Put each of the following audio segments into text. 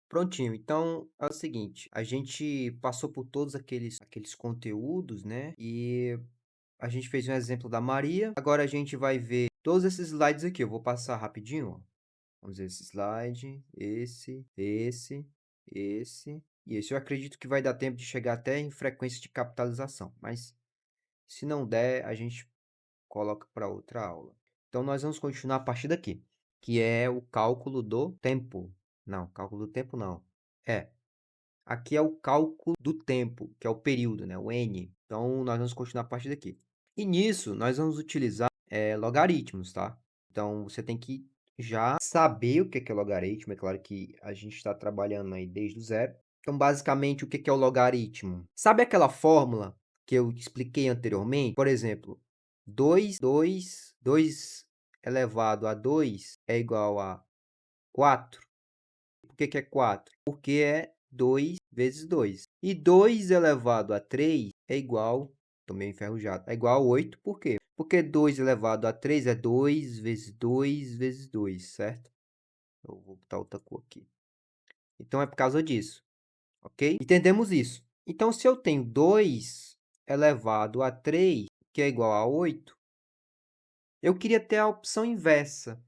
Prontinho. Então, é o seguinte, a gente passou por todos aqueles conteúdos, né? E a gente fez um exemplo da Maria. Agora a gente vai ver todos esses slides aqui. Eu vou passar rapidinho, ó. Vamos ver esse slide, esse e esse. Eu acredito que vai dar tempo de chegar até em frequência de capitalização, mas se não der, a gente coloca para outra aula. Então, nós vamos continuar a partir daqui, que é o cálculo do tempo. Não, cálculo do tempo não. Aqui é o cálculo do tempo, que é o período, né? O n. Então, nós vamos continuar a partir daqui. E nisso, nós vamos utilizar logaritmos, tá? Então, você tem que já saber o que é logaritmo. É claro que a gente está trabalhando aí desde o zero. Então, basicamente, o que é o logaritmo? Sabe aquela fórmula que eu expliquei anteriormente? Por exemplo, 2 elevado a 2 é igual a 4. Por que é 4? Porque é 2 vezes 2. E 2 elevado a 3 é igual, também enferrujado, é igual a 8. Por quê? Porque 2 elevado a 3 é 2 vezes 2 vezes 2, certo? Eu vou botar outra cor aqui. Então, é por causa disso, ok? Entendemos isso. Então, se eu tenho 2 elevado a 3, que é igual a 8, eu queria ter a opção inversa.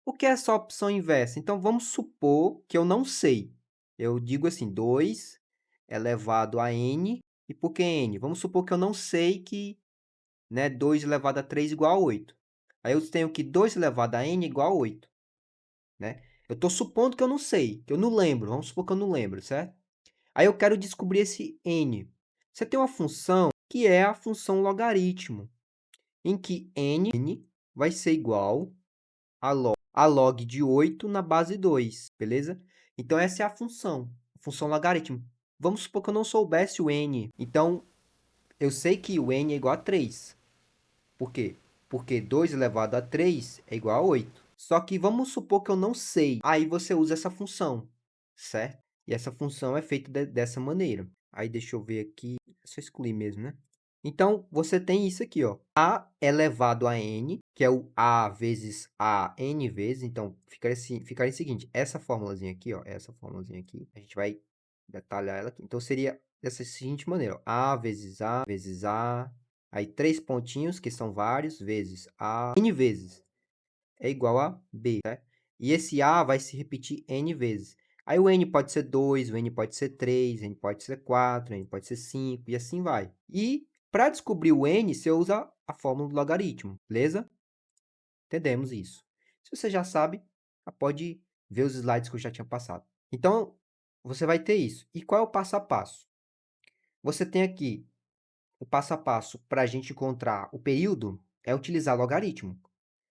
O que é essa opção inversa? Então, vamos supor que eu não sei. Eu digo assim, 2 elevado a n. E por que n? Vamos supor que eu não sei que 2 elevado a 3 igual a 8. Aí eu tenho que 2 elevado a n igual a 8. Né? Eu estou supondo que eu não sei, que eu não lembro. Vamos supor que eu não lembro, certo? Aí eu quero descobrir esse n. Você tem uma função que é a função logaritmo, em que n vai ser igual a log de 8 na base 2, beleza? Então, essa é a função logaritmo. Vamos supor que eu não soubesse o n. Então, eu sei que o n é igual a 3. Por quê? Porque 2 elevado a 3 é igual a 8. Só que vamos supor que eu não sei. Aí você usa essa função, certo? E essa função é feita dessa maneira. Aí deixa eu ver aqui. É só excluir mesmo, né? Então, você tem isso aqui, ó. A elevado a n, que é o a vezes a n vezes. Então, ficaria o seguinte, essa formulazinha aqui, ó, essa formulazinha aqui, a gente vai detalhar ela aqui. Então, seria dessa seguinte maneira, ó, a vezes a, aí 3 pontinhos, que são vários, vezes a, n vezes, é igual a b, certo? E esse a vai se repetir n vezes. Aí o n pode ser 2, o n pode ser 3, o n pode ser 4, o n pode ser 5, e assim vai. E para descobrir o n, você usa a fórmula do logaritmo, beleza? Entendemos isso. Se você já sabe, pode ver os slides que eu já tinha passado. Então, você vai ter isso. E qual é o passo a passo? Você tem aqui o passo a passo para a gente encontrar o período, é utilizar logaritmo.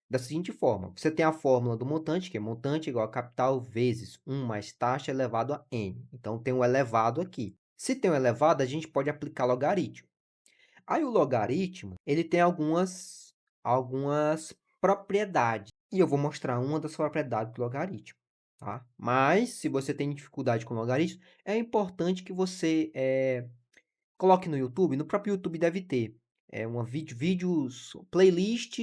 Da seguinte forma, você tem a fórmula do montante, que é montante igual a capital vezes 1 mais taxa elevado a n. Então, tem um elevado aqui. Se tem um elevado, a gente pode aplicar logaritmo. Aí, o logaritmo, ele tem algumas propriedades. E eu vou mostrar uma das propriedades do logaritmo. Tá? Mas, se você tem dificuldade com logaritmo, é importante que você coloque no YouTube. No próprio YouTube deve ter vídeos, playlist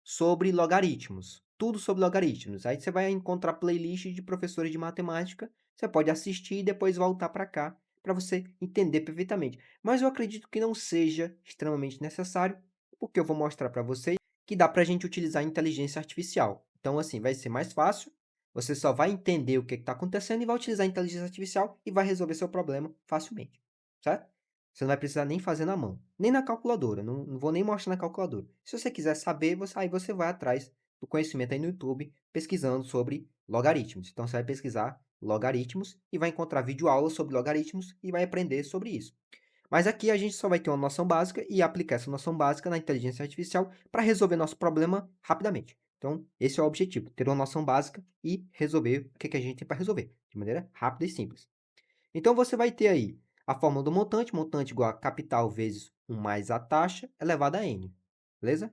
sobre logaritmos. Tudo sobre logaritmos. Aí você vai encontrar playlist de professores de matemática. Você pode assistir e depois voltar para cá para você entender perfeitamente. Mas eu acredito que não seja extremamente necessário, porque eu vou mostrar para vocês que dá para a gente utilizar a inteligência artificial. Então, assim, vai ser mais fácil. Você só vai entender o que está acontecendo e vai utilizar a inteligência artificial e vai resolver seu problema facilmente, certo? Você não vai precisar nem fazer na mão, nem na calculadora. Não vou nem mostrar na calculadora. Se você quiser saber, aí você vai atrás do conhecimento aí no YouTube, pesquisando sobre logaritmos. Então, você vai pesquisar logaritmos e vai encontrar videoaulas sobre logaritmos e vai aprender sobre isso. Mas aqui a gente só vai ter uma noção básica e aplicar essa noção básica na inteligência artificial para resolver nosso problema rapidamente. Então, esse é o objetivo, ter uma noção básica e resolver o que a gente tem para resolver, de maneira rápida e simples. Então, você vai ter aí a fórmula do montante, montante igual a capital vezes 1 mais a taxa elevado a n, beleza?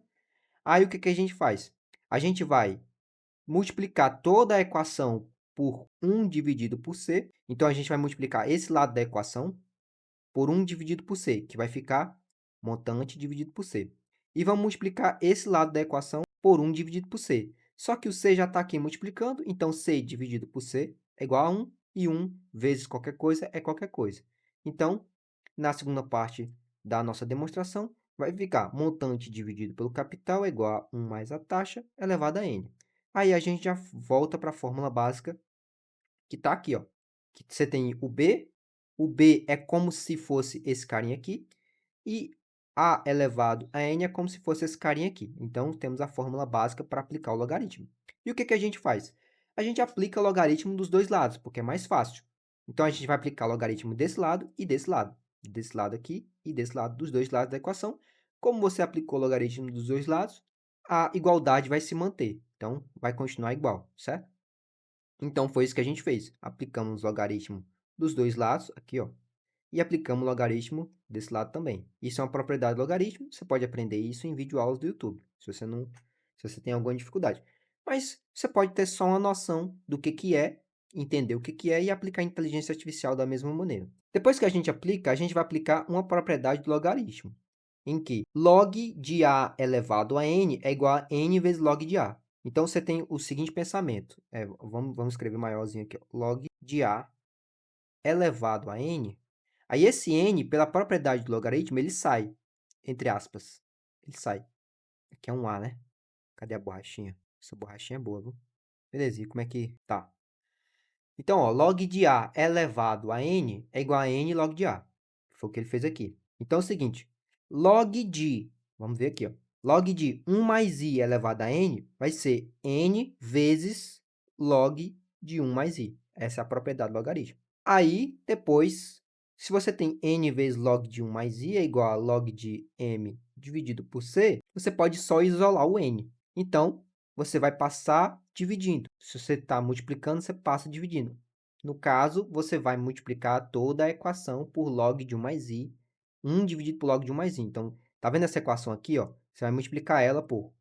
Aí, o que a gente faz? A gente vai multiplicar toda a equação por 1 dividido por c. Então, a gente vai multiplicar esse lado da equação por 1 dividido por c, que vai ficar montante dividido por c. E vamos multiplicar esse lado da equação por 1 dividido por c. Só que o c já está aqui multiplicando, então c dividido por c é igual a 1. e 1 vezes qualquer coisa é qualquer coisa. Então, na segunda parte da nossa demonstração, vai ficar montante dividido pelo capital é igual a 1 mais a taxa elevado a n. Aí a gente já volta para a fórmula básica que está aqui, ó. Que você tem o B é como se fosse esse carinha aqui, e a elevado a n é como se fosse esse carinha aqui. Então, temos a fórmula básica para aplicar o logaritmo. E o que a gente faz? A gente aplica o logaritmo dos dois lados, porque é mais fácil. Então, a gente vai aplicar o logaritmo desse lado e desse lado. Desse lado aqui e desse lado, dos dois lados da equação. Como você aplicou o logaritmo dos dois lados, a igualdade vai se manter. Então, vai continuar igual, certo? Então, foi isso que a gente fez. Aplicamos o logaritmo dos dois lados, aqui, ó, e aplicamos o logaritmo desse lado também. Isso é uma propriedade do logaritmo, você pode aprender isso em videoaulas do YouTube, se você tem alguma dificuldade. Mas você pode ter só uma noção do que é, entender o que é e aplicar a inteligência artificial da mesma maneira. Depois que a gente aplica, a gente vai aplicar uma propriedade do logaritmo, em que log de a elevado a n é igual a n vezes log de a. Então, você tem o seguinte pensamento. Vamos escrever maiorzinho aqui. Ó. Log de a elevado a n. Aí, esse n, pela propriedade do logaritmo, ele sai, entre aspas. Ele sai. Aqui é um a, né? Cadê a borrachinha? Essa borrachinha é boa, viu? Beleza, e como é que tá? Então, ó, log de a elevado a n é igual a n log de a. Foi o que ele fez aqui. Então, é o seguinte. Log de... Vamos ver aqui, ó. Log de 1 mais i elevado a n vai ser n vezes log de 1 mais i. Essa é a propriedade do logaritmo. Aí, depois, se você tem n vezes log de 1 mais i é igual a log de m dividido por c, você pode só isolar o n. Então, você vai passar dividindo. Se você está multiplicando, você passa dividindo. No caso, você vai multiplicar toda a equação por log de 1 mais i, 1 dividido por log de 1 mais i. Então, tá vendo essa equação aqui, ó? Você vai multiplicar ela por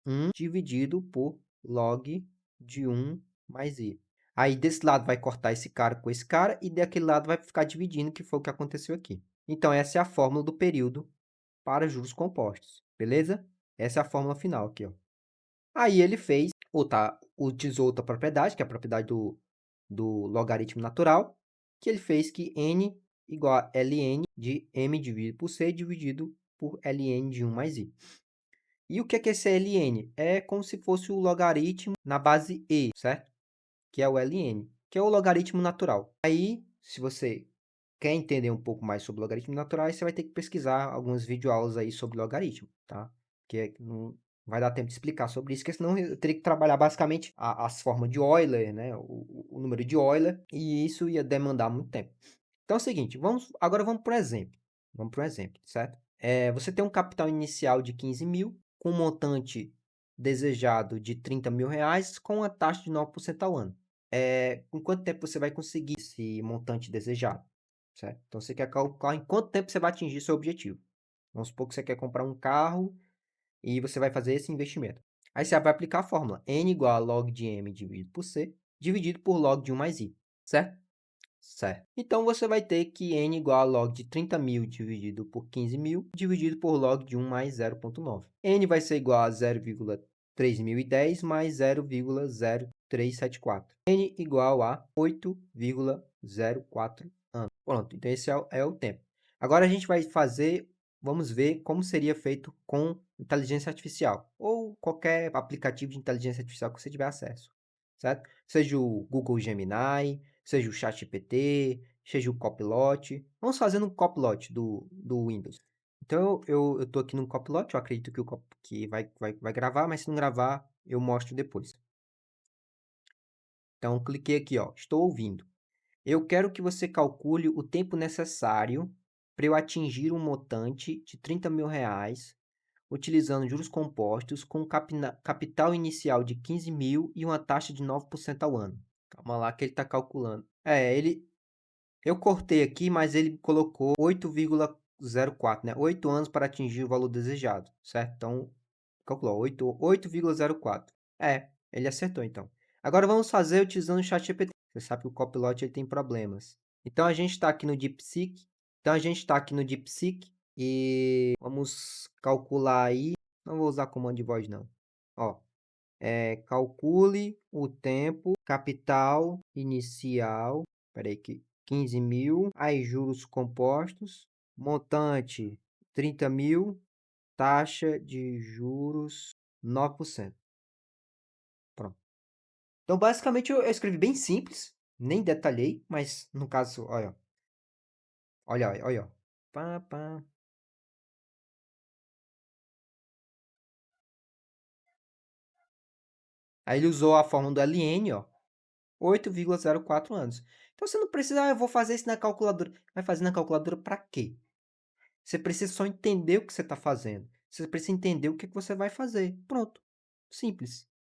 1 dividido por log de 1 mais i. Aí, desse lado vai cortar esse cara com esse cara, e daquele lado vai ficar dividindo, que foi o que aconteceu aqui. Então, essa é a fórmula do período para juros compostos, beleza? Essa é a fórmula final aqui, ó. Aí, ele fez, utilizou outra propriedade, que é a propriedade do logaritmo natural, que ele fez que n igual a ln de m dividido por c dividido por ln de 1 mais i. E o que é esse ln? É como se fosse o logaritmo na base e, certo? Que é o ln, que é o logaritmo natural. Aí, se você quer entender um pouco mais sobre logaritmos naturais, você vai ter que pesquisar algumas videoaulas aí sobre logaritmo, tá? Porque não vai dar tempo de explicar sobre isso, porque senão eu teria que trabalhar basicamente as formas de Euler, né? O número de Euler, e isso ia demandar muito tempo. Então é o seguinte, agora vamos para o exemplo. Vamos para um exemplo, certo? Você tem um capital inicial de 15 mil, com um montante desejado de 30 mil reais, com a taxa de 9% ao ano. Com quanto tempo você vai conseguir esse montante desejado? Certo? Então, você quer calcular em quanto tempo você vai atingir seu objetivo. Vamos supor que você quer comprar um carro e você vai fazer esse investimento. Aí você vai aplicar a fórmula n igual a log de m dividido por c, dividido por log de 1 mais i, certo? Certo. Então, você vai ter que n igual a log de 30 mil dividido por 15 mil, dividido por log de 1 mais 0,9. N vai ser igual a 0,3010 mais 0,0374. N igual a 8,04 anos. Pronto, então esse é o tempo. Agora, a gente vai vamos ver como seria feito com inteligência artificial, ou qualquer aplicativo de inteligência artificial que você tiver acesso, certo? Seja o Google Gemini, seja o ChatGPT, seja o Copilot. Vamos fazer no Copilot do Windows. Então, eu estou aqui no Copilot, eu acredito que vai gravar, mas se não gravar, eu mostro depois. Então, cliquei aqui, ó, estou ouvindo. Eu quero que você calcule o tempo necessário para eu atingir um montante de 30 mil reais, utilizando juros compostos com capital inicial de 15 mil e uma taxa de 9% ao ano. Calma lá que ele está calculando. Eu cortei aqui, mas ele colocou 8,04, né? 8 anos para atingir o valor desejado, certo? Então, calculou 8,04. Ele acertou, então. Agora, vamos fazer utilizando o ChatGPT. Você sabe que o Copilot ele tem problemas. Então, a gente está aqui no DeepSeek. E vamos calcular aí. Não vou usar comando de voz, não. Ó, calcule o tempo capital inicial Espera aí que 15.000, aí juros compostos, montante 30.000, taxa de juros 9%. Pronto. Então, basicamente, eu escrevi bem simples, nem detalhei, mas no caso, olha, olha, olha, olha, ó. Pá, pá. Aí ele usou a fórmula do ln, ó, 8,04 anos. Então, você não precisa, eu vou fazer isso na calculadora. Vai fazer na calculadora para quê? Você precisa só entender o que você está fazendo. Você precisa entender o que você vai fazer. Pronto. Simples.